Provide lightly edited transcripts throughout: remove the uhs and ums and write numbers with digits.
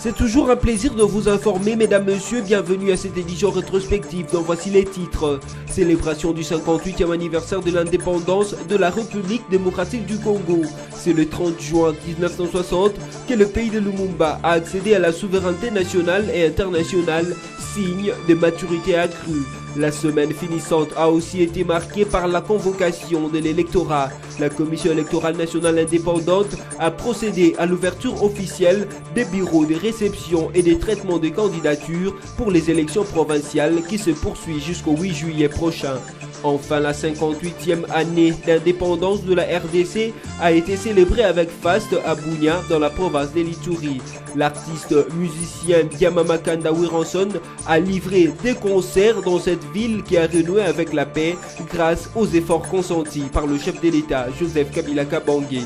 C'est toujours un plaisir de vous informer, mesdames, messieurs, bienvenue à cette édition rétrospective dont voici les titres. Célébration du 58e anniversaire de l'indépendance de la République démocratique du Congo. C'est le 30 juin 1960 que le pays de Lumumba a accédé à la souveraineté nationale et internationale, signe de maturité accrue. La semaine finissante a aussi été marquée par la convocation de l'électorat. La Commission électorale nationale indépendante a procédé à l'ouverture officielle des bureaux de réception et des traitements de candidatures pour les élections provinciales qui se poursuivent jusqu'au 8 juillet prochain. Enfin, la 58e année d'indépendance de la RDC a été célébrée avec faste à Bunia dans la province de l'Ituri. L'artiste musicien Yamamakanda Wiranson a livré des concerts dans cette ville qui a renoué avec la paix grâce aux efforts consentis par le chef de l'État, Joseph Kabila Kabange.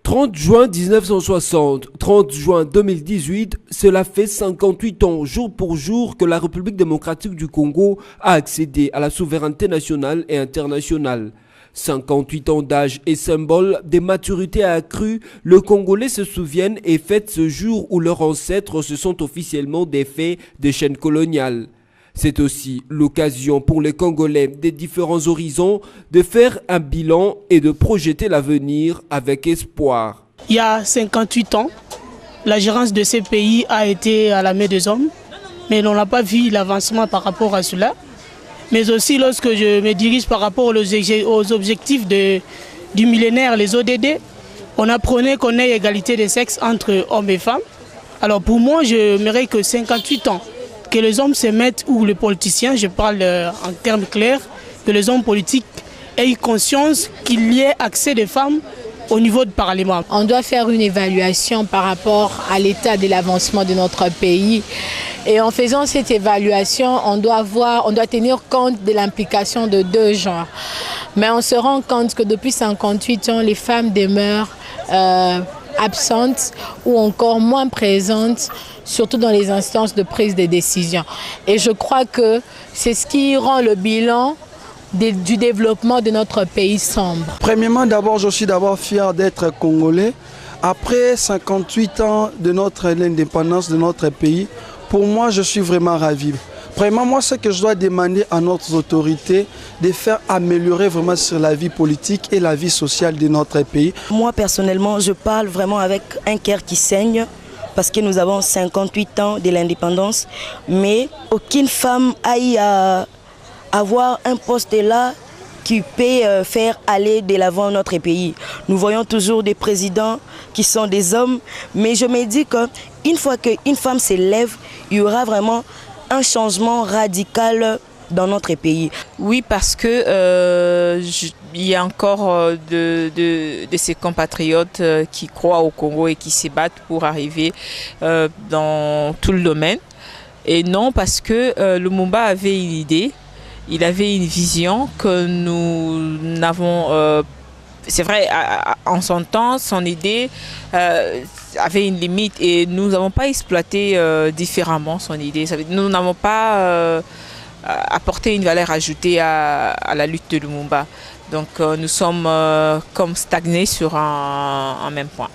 30 juin 1960, 30 juin 2018, cela fait 58 ans jour pour jour que la République démocratique du Congo a accédé à la souveraineté nationale et internationale. 58 ans d'âge et symbole des maturités accrues, le Congolais se souviennent et fêtent ce jour où leurs ancêtres se sont officiellement défaits des chaînes coloniales. C'est aussi l'occasion pour les Congolais des différents horizons de faire un bilan et de projeter l'avenir avec espoir. Il y a 58 ans, la gérance de ces pays a été à la main des hommes, mais on n'a pas vu l'avancement par rapport à cela. Mais aussi lorsque je me dirige par rapport aux objectifs du millénaire, les ODD, on apprenait qu'on ait égalité des sexes entre hommes et femmes. Alors pour moi, j'aimerais que 58 ans, que les hommes se mettent, ou les politiciens, je parle en termes clairs, que les hommes politiques aient conscience qu'il y ait accès des femmes au niveau du Parlement. On doit faire une évaluation par rapport à l'état de l'avancement de notre pays. Et en faisant cette évaluation, on doit tenir compte de l'implication de deux genres. Mais on se rend compte que depuis 58 ans, les femmes demeurent absentes ou encore moins présentes, surtout dans les instances de prise de décision. Et je crois que c'est ce qui rend le bilan du développement de notre pays sombre. Premièrement, d'abord, je suis fier d'être congolais. Après 58 ans de l'indépendance de notre pays, pour moi, je suis vraiment ravi. Vraiment, moi, ce que je dois demander à notre autorité, de faire améliorer vraiment sur la vie politique et la vie sociale de notre pays. Moi, personnellement, je parle vraiment avec un cœur qui saigne parce que nous avons 58 ans de l'indépendance, mais aucune femme aille à avoir un poste là qui peut faire aller de l'avant notre pays. Nous voyons toujours des présidents qui sont des hommes, mais je me dis qu'une fois qu'une femme s'élève, il y aura vraiment un changement radical dans notre pays. Oui, parce que il y a encore de ces compatriotes qui croient au Congo et qui se battent pour arriver dans tout le domaine. Et non, parce que Lumumba avait une idée, il avait une vision que nous n'avons. C'est vrai, en son temps, son idée avait une limite et nous n'avons pas exploité différemment son idée. Nous n'avons pas apporté une valeur ajoutée à la lutte de Lumumba. Donc nous sommes comme stagnés sur un même point.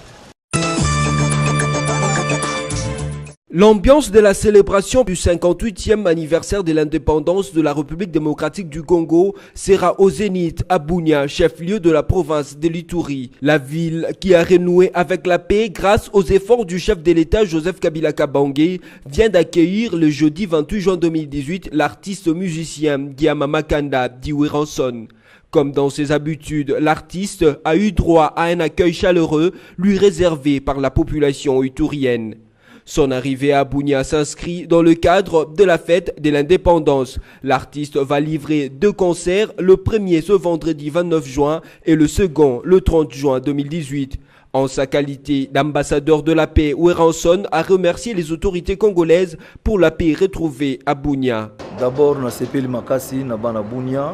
L'ambiance de la célébration du 58e anniversaire de l'indépendance de la République démocratique du Congo sera au Zénith à Bunia, chef-lieu de la province de l'Ituri. La ville qui a renoué avec la paix grâce aux efforts du chef de l'État Joseph Kabila Kabange vient d'accueillir le jeudi 28 juin 2018 l'artiste musicien Yamamakanda Wiranson. Comme dans ses habitudes, l'artiste a eu droit à un accueil chaleureux lui réservé par la population iturienne. Son arrivée à Bunia s'inscrit dans le cadre de la fête de l'indépendance. L'artiste va livrer 2 concerts, le premier ce vendredi 29 juin et le second le 30 juin 2018. En sa qualité d'ambassadeur de la paix, Wiranson a remercié les autorités congolaises pour la paix retrouvée à Bunia. D'abord, na sepeli makasi na bana Bunia,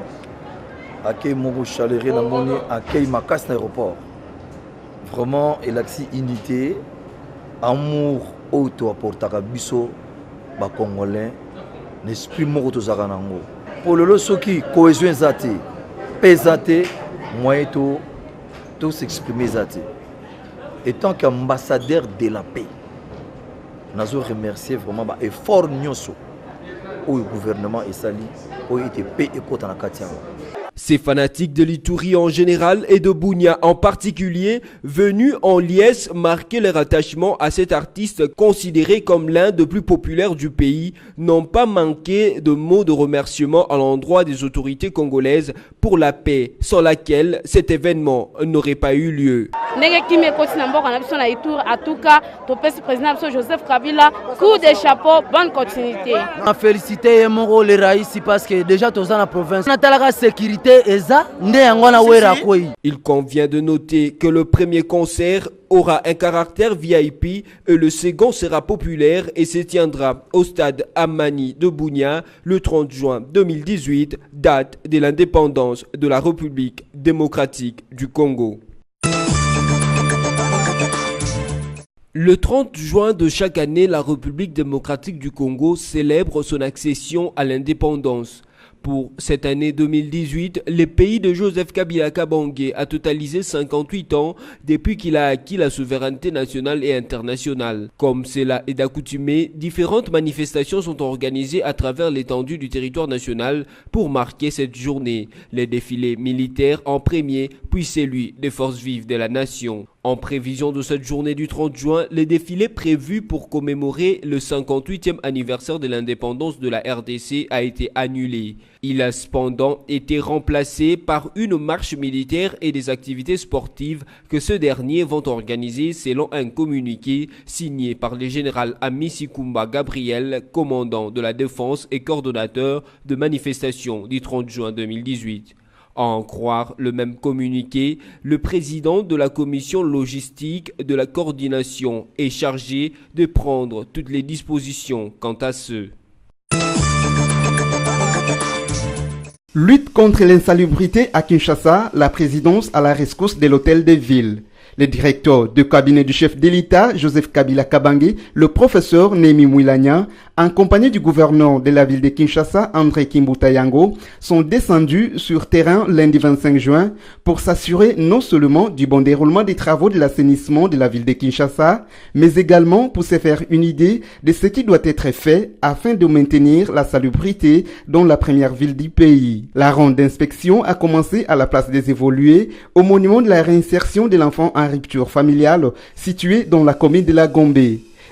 accueil moko chaleureux na moni, accueil makasi na aéroport. Vraiment, il a unité, amour. Auto apportaka biso ba congolais l'esprit moko tozaka nango pour lelo soki cohésion ezate pesate moyen to s'exprimer ezate en tant qu'ambassadeur de la paix, je remercie vraiment l'effort au gouvernement et sali au été paix et côté na Katianga. Ces fanatiques de l'Ituri en général et de Bunia en particulier, venus en liesse marquer leur attachement à cet artiste considéré comme l'un des plus populaires du pays, n'ont pas manqué de mots de remerciement à l'endroit des autorités congolaises pour la paix, sans laquelle cet événement n'aurait pas eu lieu. En tout cas, président Joseph Kabila, coup de chapeau, bonne continuité. On félicite mon le Raïsi parce que déjà tous dans la province, on a la sécurité. Il convient de noter que le premier concert aura un caractère VIP et le second sera populaire et se tiendra au stade Amani de Bunia le 30 juin 2018, date de l'indépendance de la République démocratique du Congo. Le 30 juin de chaque année, la République démocratique du Congo célèbre son accession à l'indépendance. Pour cette année 2018, le pays de Joseph Kabila Kabange a totalisé 58 ans depuis qu'il a acquis la souveraineté nationale et internationale. Comme cela est d'accoutumé, différentes manifestations sont organisées à travers l'étendue du territoire national pour marquer cette journée. Les défilés militaires en premier, puis celui des forces vives de la nation. En prévision de cette journée du 30 juin, les défilés prévus pour commémorer le 58e anniversaire de l'indépendance de la RDC a été annulé. Il a cependant été remplacé par une marche militaire et des activités sportives que ceux derniers vont organiser selon un communiqué signé par le général Amici Kumba Gabriel, commandant de la défense et coordonnateur de manifestation du 30 juin 2018. À en croire le même communiqué, le président de la commission logistique de la coordination est chargé de prendre toutes les dispositions quant à ce. Lutte contre l'insalubrité à Kinshasa, la présidence à la rescousse de l'hôtel de ville. Le directeur du cabinet du chef de l'État, Joseph Kabila Kabange, le professeur Némi Mouilania, en compagnie du gouverneur de la ville de Kinshasa, André Kimbuta Yango, sont descendus sur terrain lundi 25 juin pour s'assurer non seulement du bon déroulement des travaux de l'assainissement de la ville de Kinshasa, mais également pour se faire une idée de ce qui doit être fait afin de maintenir la salubrité dans la première ville du pays. La ronde d'inspection a commencé à la place des évolués au monument de la réinsertion de l'enfant en rupture familiale situé dans la commune de la Gombe.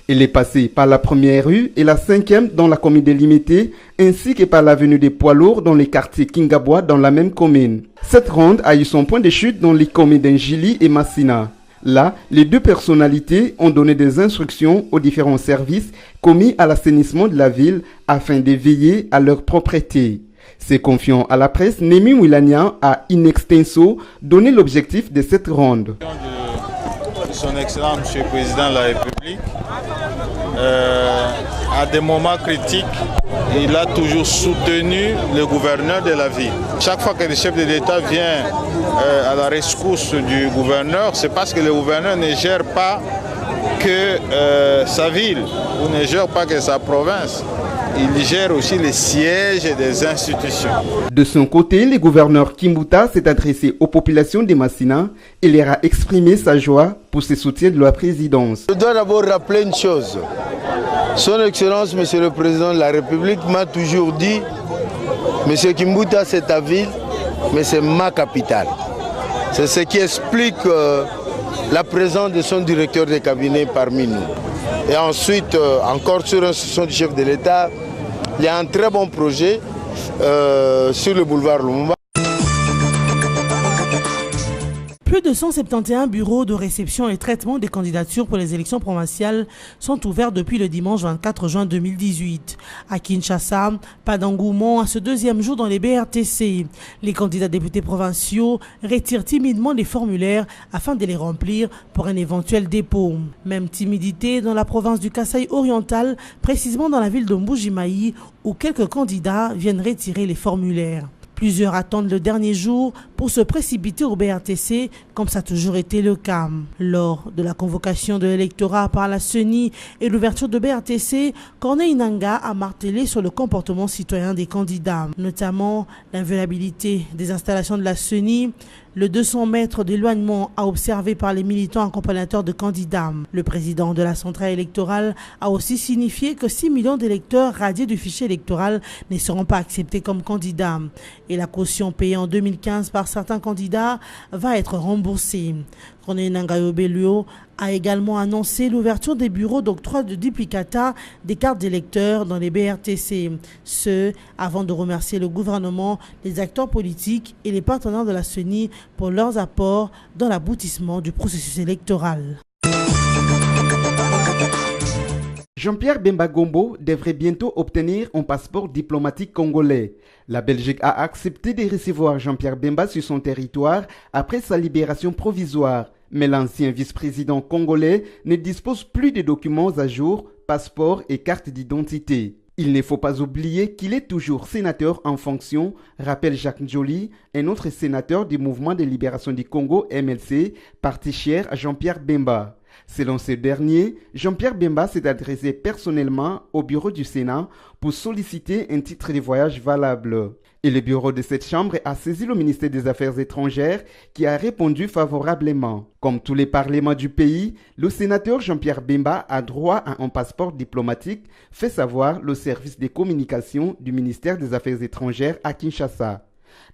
Elle est passée par la première rue et la 5e dans la commune de Limité, ainsi que par l'avenue des Poids Lourds dans les quartiers Kingabois dans la même commune. Cette ronde a eu son point de chute dans les communes d'Ingili et Massina. Là, les deux personnalités ont donné des instructions aux différents services commis à l'assainissement de la ville afin de veiller à leur propreté. Se confiant à la presse, Némi Mouilania a in extenso donné l'objectif de cette ronde. Son Excellence, Monsieur le Président de la République, à des moments critiques, il a toujours soutenu le gouverneur de la ville. Chaque fois que le chef de l'État vient à la rescousse du gouverneur, c'est parce que le gouverneur ne gère pas que sa ville ou ne gère pas que sa province. Il gère aussi les sièges des institutions. De son côté, le gouverneur Kimbuta s'est adressé aux populations de Massina et leur a exprimé sa joie pour ce soutien de la présidence. Je dois d'abord rappeler une chose. Son Excellence, Monsieur le Président de la République, m'a toujours dit, Monsieur Kimbuta, c'est ta ville, mais c'est ma capitale. C'est ce qui explique la présence de son directeur de cabinet parmi nous. Et ensuite, encore sur l'instruction du chef de l'État, il y a un très bon projet sur le boulevard Lumumba. Plus de 171 bureaux de réception et traitement des candidatures pour les élections provinciales sont ouverts depuis le dimanche 24 juin 2018. À Kinshasa, pas d'engouement à ce deuxième jour dans les BRTC. Les candidats députés provinciaux retirent timidement les formulaires afin de les remplir pour un éventuel dépôt. Même timidité dans la province du Kasaï oriental, précisément dans la ville de Mbujimayi, où quelques candidats viennent retirer les formulaires. Plusieurs attendent le dernier jour pour se précipiter au BRTC, comme ça a toujours été le cas. Lors de la convocation de l'électorat par la CENI et l'ouverture de BRTC, Corneille Nangaa a martelé sur le comportement citoyen des candidats, notamment l'inviolabilité des installations de la CENI, le 200 mètres d'éloignement à observer par les militants accompagnateurs de candidats. Le président de la centrale électorale a aussi signifié que 6 millions d'électeurs radiés du fichier électoral ne seront pas acceptés comme candidats. Et la caution payée en 2015 par certains candidats va être remboursée. René Nangayo-Belluo a également annoncé l'ouverture des bureaux d'octroi de duplicata des cartes d'électeurs dans les BRTC. Ce, avant de remercier le gouvernement, les acteurs politiques et les partenaires de la CENI pour leurs apports dans l'aboutissement du processus électoral. Jean-Pierre Bemba Gombo devrait bientôt obtenir un passeport diplomatique congolais. La Belgique a accepté de recevoir Jean-Pierre Bemba sur son territoire après sa libération provisoire. Mais l'ancien vice-président congolais ne dispose plus de documents à jour, passeport et carte d'identité. Il ne faut pas oublier qu'il est toujours sénateur en fonction, rappelle Jacques Njoli, un autre sénateur du Mouvement de libération du Congo MLC, parti cher à Jean-Pierre Bemba. Selon ce dernier, Jean-Pierre Bemba s'est adressé personnellement au bureau du Sénat pour solliciter un titre de voyage valable. Et le bureau de cette chambre a saisi le ministère des Affaires étrangères qui a répondu favorablement. Comme tous les parlements du pays, le sénateur Jean-Pierre Bemba a droit à un passeport diplomatique, fait savoir le service des communications du ministère des Affaires étrangères à Kinshasa.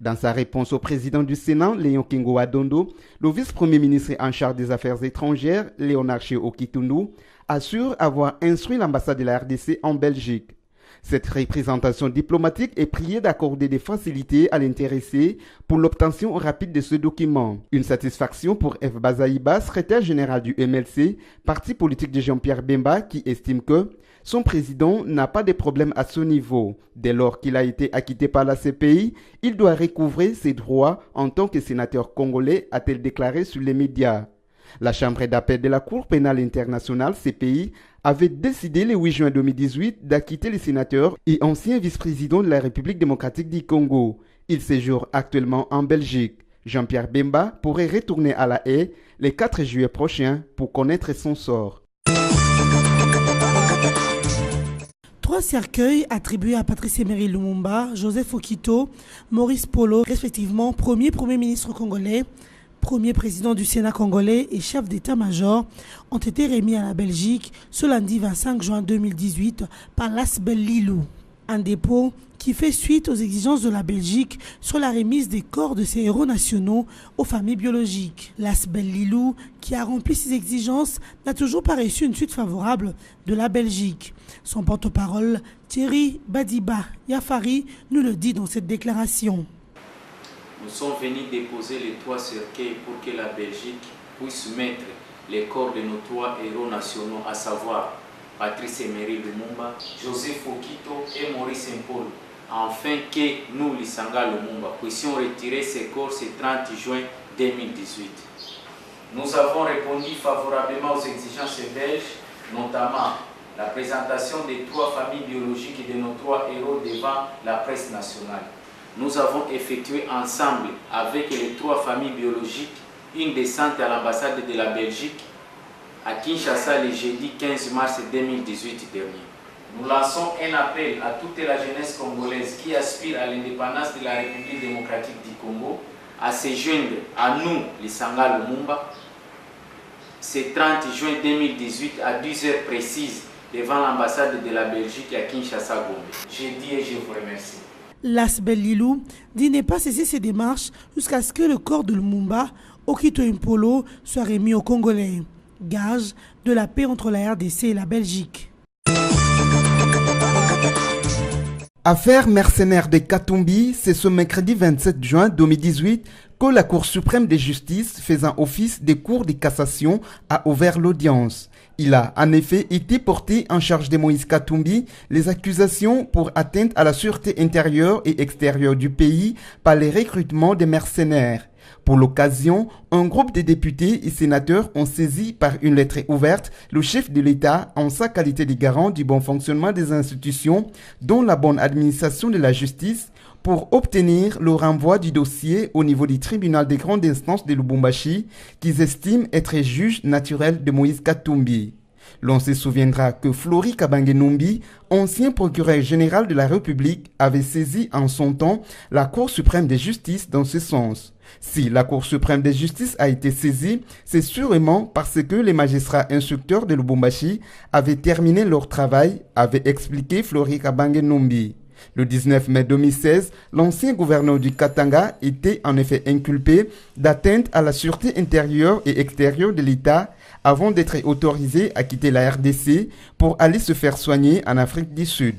Dans sa réponse au président du Sénat, Léon Kingo Adondo, le vice-premier ministre en charge des Affaires étrangères, Léonard Okitundu, assure avoir instruit l'ambassade de la RDC en Belgique. Cette représentation diplomatique est priée d'accorder des facilités à l'intéressé pour l'obtention rapide de ce document. Une satisfaction pour F. Bazaïba, secrétaire général du MLC, parti politique de Jean-Pierre Bemba, qui estime que son président n'a pas de problème à ce niveau. Dès lors qu'il a été acquitté par la CPI, il doit recouvrer ses droits en tant que sénateur congolais, a-t-elle déclaré sur les médias. La Chambre d'appel de la Cour pénale internationale, CPI, avait décidé le 8 juin 2018 d'acquitter le sénateur et ancien vice-président de la République démocratique du Congo. Il séjourne actuellement en Belgique. Jean-Pierre Bemba pourrait retourner à La Haye le 4 juillet prochain pour connaître son sort. 3 cercueils attribués à Patrice Emery Lumumba, Joseph Okito, Maurice Polo, respectivement premier ministre congolais, premier président du Sénat congolais et chef d'état-major, ont été remis à la Belgique ce lundi 25 juin 2018 par l'Asbel Lilou. Un dépôt qui fait suite aux exigences de la Belgique sur la remise des corps de ces héros nationaux aux familles biologiques. L'Asbel Lilou, qui a rempli ces exigences, n'a toujours pas reçu une suite favorable de la Belgique. Son porte-parole, Thierry Badiba Yafari, nous le dit dans cette déclaration. Nous sommes venus déposer les 3 cercueils pour que la Belgique puisse mettre les corps de nos 3 héros nationaux, à savoir Patrice Emery Lumumba, Joseph Okito et Maurice Mpolo, afin que nous, Lisanga Lumumba, puissions retirer ces corps ce 30 juin 2018. Nous avons répondu favorablement aux exigences belges, notamment la présentation des 3 familles biologiques et de nos 3 héros devant la presse nationale. Nous avons effectué ensemble avec les 3 familles biologiques une descente à l'ambassade de la Belgique à Kinshasa le jeudi 15 mars 2018 dernier. Nous lançons un appel à toute la jeunesse congolaise qui aspire à l'indépendance de la République démocratique du Congo à se joindre à nous, les Sanga Lumumba, ce 30 juin 2018 à 10 heures précises devant l'ambassade de la Belgique à Kinshasa-Gombe. Je dis et je vous remercie. L'Asbel Lilou dit ne pas cesser ses démarches jusqu'à ce que le corps de Lumumba, Okito Mpolo, soit remis aux Congolais. Gage de la paix entre la RDC et la Belgique. Affaire mercenaire de Katumbi, c'est ce mercredi 27 juin 2018 que la Cour suprême de justice, faisant office de cour de cassation, a ouvert l'audience. Il a en effet été porté en charge de Moïse Katumbi les accusations pour atteinte à la sûreté intérieure et extérieure du pays par les recrutements des mercenaires. Pour l'occasion, un groupe de députés et sénateurs ont saisi par une lettre ouverte le chef de l'État en sa qualité de garant du bon fonctionnement des institutions, dont la bonne administration de la justice, pour obtenir le renvoi du dossier au niveau du tribunal des grandes instances de Lubumbashi, qu'ils estiment être juge naturel de Moïse Katumbi. L'on se souviendra que Flori Kabange-Numbi, ancien procureur général de la République, avait saisi en son temps la Cour suprême de justice dans ce sens. Si la Cour suprême de justice a été saisie, c'est sûrement parce que les magistrats instructeurs de Lubumbashi avaient terminé leur travail, avait expliqué Flori Kabange Numbi. Le 19 mai 2016, l'ancien gouverneur du Katanga était en effet inculpé d'atteinte à la sûreté intérieure et extérieure de l'État avant d'être autorisé à quitter la RDC pour aller se faire soigner en Afrique du Sud.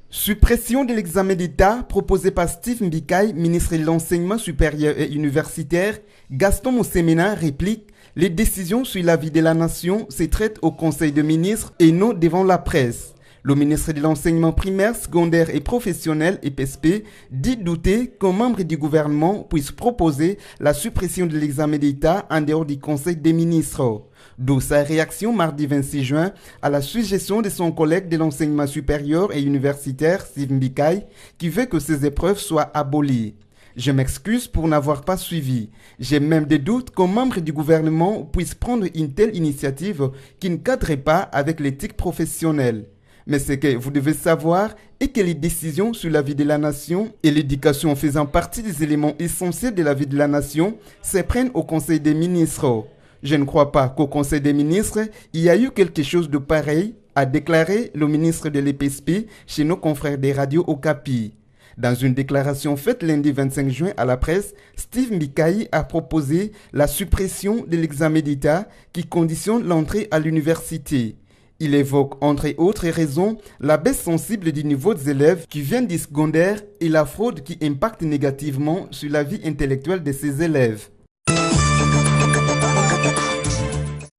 Suppression de l'examen d'État proposé par Steve Mbikai, ministre de l'Enseignement supérieur et universitaire. Gaston Moussemena réplique: les décisions sur la vie de la nation se traitent au Conseil des ministres et non devant la presse. Le ministre de l'Enseignement primaire, secondaire et professionnel, EPSP, dit douter qu'un membre du gouvernement puisse proposer la suppression de l'examen d'État en dehors du Conseil des ministres. D'où sa réaction mardi 26 juin à la suggestion de son collègue de l'enseignement supérieur et universitaire, Steve Mbikai, qui veut que ces épreuves soient abolies. Je m'excuse pour n'avoir pas suivi. J'ai même des doutes qu'un membre du gouvernement puisse prendre une telle initiative qui ne cadre pas avec l'éthique professionnelle. Mais ce que vous devez savoir est que les décisions sur la vie de la nation et l'éducation faisant partie des éléments essentiels de la vie de la nation se prennent au Conseil des ministres. Je ne crois pas qu'au Conseil des ministres, il y a eu quelque chose de pareil, a déclaré le ministre de l'EPSP chez nos confrères des radios Okapi. Dans une déclaration faite lundi 25 juin à la presse, Steve Mbikai a proposé la suppression de l'examen d'État qui conditionne l'entrée à l'université. Il évoque, entre autres raisons, la baisse sensible du niveau des élèves qui viennent du secondaire et la fraude qui impacte négativement sur la vie intellectuelle de ces élèves.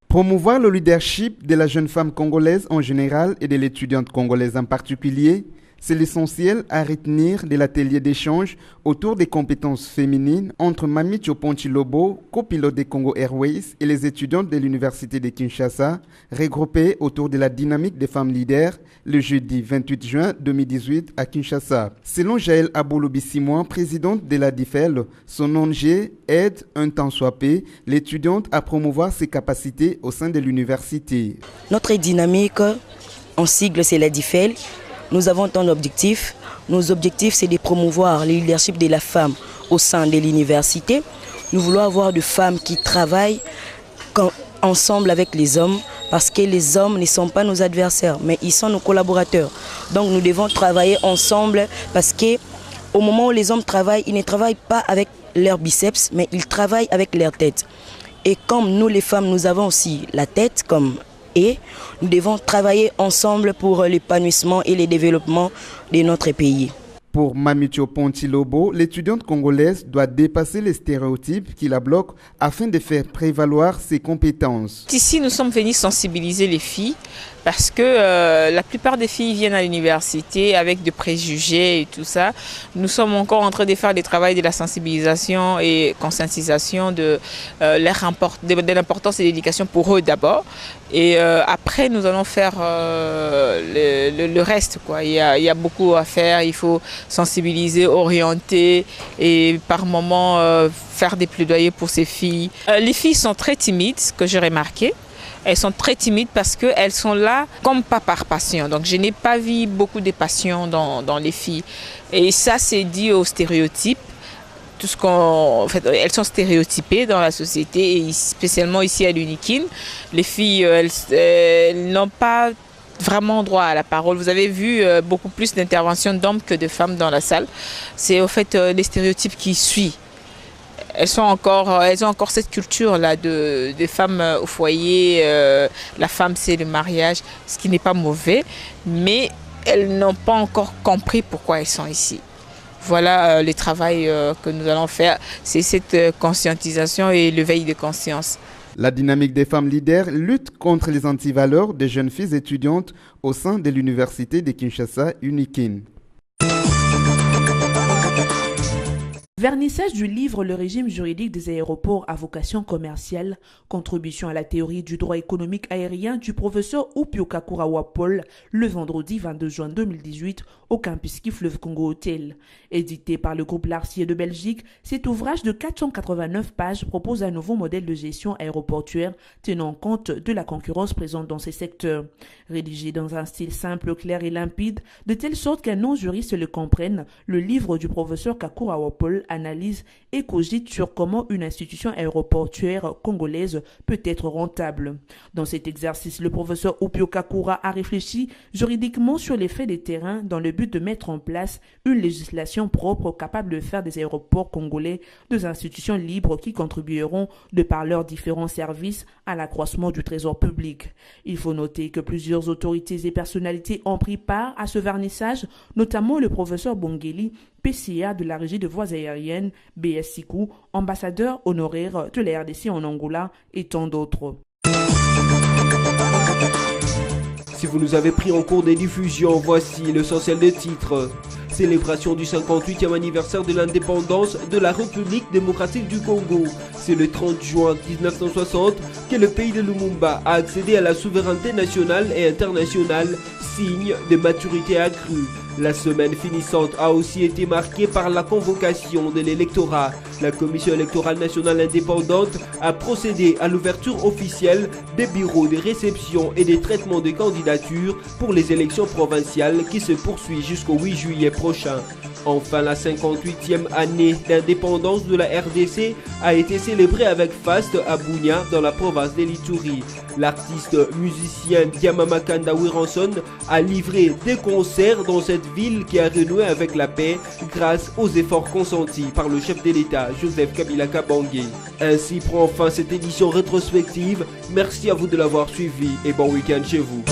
Promouvoir le leadership de la jeune femme congolaise en général et de l'étudiante congolaise en particulier, c'est l'essentiel à retenir de l'atelier d'échange autour des compétences féminines entre Mami Tchoponchi Lobo, copilote des Congo Airways, et les étudiantes de l'Université de Kinshasa, regroupées autour de la dynamique des femmes leaders le jeudi 28 juin 2018 à Kinshasa. Selon Jaël Abouloubi-Simouan, présidente de la DIFEL, son ONG aide, un temps soit peu, l'étudiante à promouvoir ses capacités au sein de l'université. Notre dynamique, en sigle, c'est la DIFEL. Nous avons tant d'objectifs. Nos objectifs, c'est de promouvoir le leadership de la femme au sein de l'université. Nous voulons avoir des femmes qui travaillent ensemble avec les hommes, parce que les hommes ne sont pas nos adversaires, mais ils sont nos collaborateurs. Donc nous devons travailler ensemble, parce qu'au moment où les hommes travaillent, ils ne travaillent pas avec leurs biceps, mais ils travaillent avec leur tête. Et comme nous les femmes, nous avons aussi la tête et nous devons travailler ensemble pour l'épanouissement et le développement de notre pays. Pour Mami Tchoponchi Lobo, l'étudiante congolaise doit dépasser les stéréotypes qui la bloquent afin de faire prévaloir ses compétences. Ici, nous sommes venus sensibiliser les filles parce que la plupart des filles viennent à l'université avec des préjugés et tout ça. Nous sommes encore en train de faire des travaux de la sensibilisation et conscientisation de l'importance de l'éducation pour eux d'abord. Et après, nous allons faire le reste, quoi. Il y a beaucoup à faire, il faut sensibiliser, orienter et par moments faire des plaidoyers pour ces filles. Les filles sont très timides, ce que j'ai remarqué. Elles sont très timides parce qu'elles sont là comme pas par passion. Donc je n'ai pas vu beaucoup de passion dans les filles. Et ça, c'est dû aux stéréotypes. Elles sont stéréotypées dans la société, et spécialement ici à l'UNIKIN. Les filles, elles n'ont pas vraiment droit à la parole. Vous avez vu beaucoup plus d'interventions d'hommes que de femmes dans la salle. C'est au fait les stéréotypes qui suivent. Elles ont encore cette culture-là des femmes au foyer. La femme, c'est le mariage, ce qui n'est pas mauvais, mais elles n'ont pas encore compris pourquoi elles sont ici. Voilà le travail que nous allons faire, c'est cette conscientisation et l'éveil de conscience. La dynamique des femmes leaders lutte contre les antivaleurs des jeunes filles étudiantes au sein de l'université de Kinshasa, UNIKIN. Vernissage du livre Le régime juridique des aéroports à vocation commerciale, contribution à la théorie du droit économique aérien du professeur Oupio Kakurawa Paul, le vendredi 22 juin 2018 au campus Fleuve Congo Hotel. Édité par le groupe Larcier de Belgique, cet ouvrage de 489 pages propose un nouveau modèle de gestion aéroportuaire tenant compte de la concurrence présente dans ces secteurs. Rédigé dans un style simple, clair et limpide, de telle sorte qu'un non-juriste le comprenne, le livre du professeur Kakurawa Paul analyse et cogite sur comment une institution aéroportuaire congolaise peut être rentable. Dans cet exercice, le professeur Oupio Kakura a réfléchi juridiquement sur les faits des terrains dans le but de mettre en place une législation propre capable de faire des aéroports congolais des institutions libres qui contribueront, de par leurs différents services, à l'accroissement du trésor public. Il faut noter que plusieurs autorités et personnalités ont pris part à ce vernissage, notamment le professeur Bongeli, PCA de la Régie de voies aériennes, BSICU, ambassadeur honoraire de la RDC en Angola et tant d'autres. Si vous nous avez pris en cours des diffusions, voici l'essentiel des titres. Célébration du 58e anniversaire de l'indépendance de la République démocratique du Congo. C'est le 30 juin 1960 que le pays de Lumumba a accédé à la souveraineté nationale et internationale, signe de maturité accrue. La semaine finissante a aussi été marquée par la convocation de l'électorat. La Commission électorale nationale indépendante a procédé à l'ouverture officielle des bureaux de réception et de traitement de candidatures pour les élections provinciales qui se poursuit jusqu'au 8 juillet prochain. Enfin, la 58e année d'indépendance de la RDC a été célébrée avec faste à Bunia dans la province d'Elituri. L'artiste musicien Diamamakanda Wiranson a livré des concerts dans cette ville qui a renoué avec la paix grâce aux efforts consentis par le chef de l'État, Joseph Kabila Kabange. Ainsi prend fin cette édition rétrospective. Merci à vous de l'avoir suivi et bon week-end chez vous.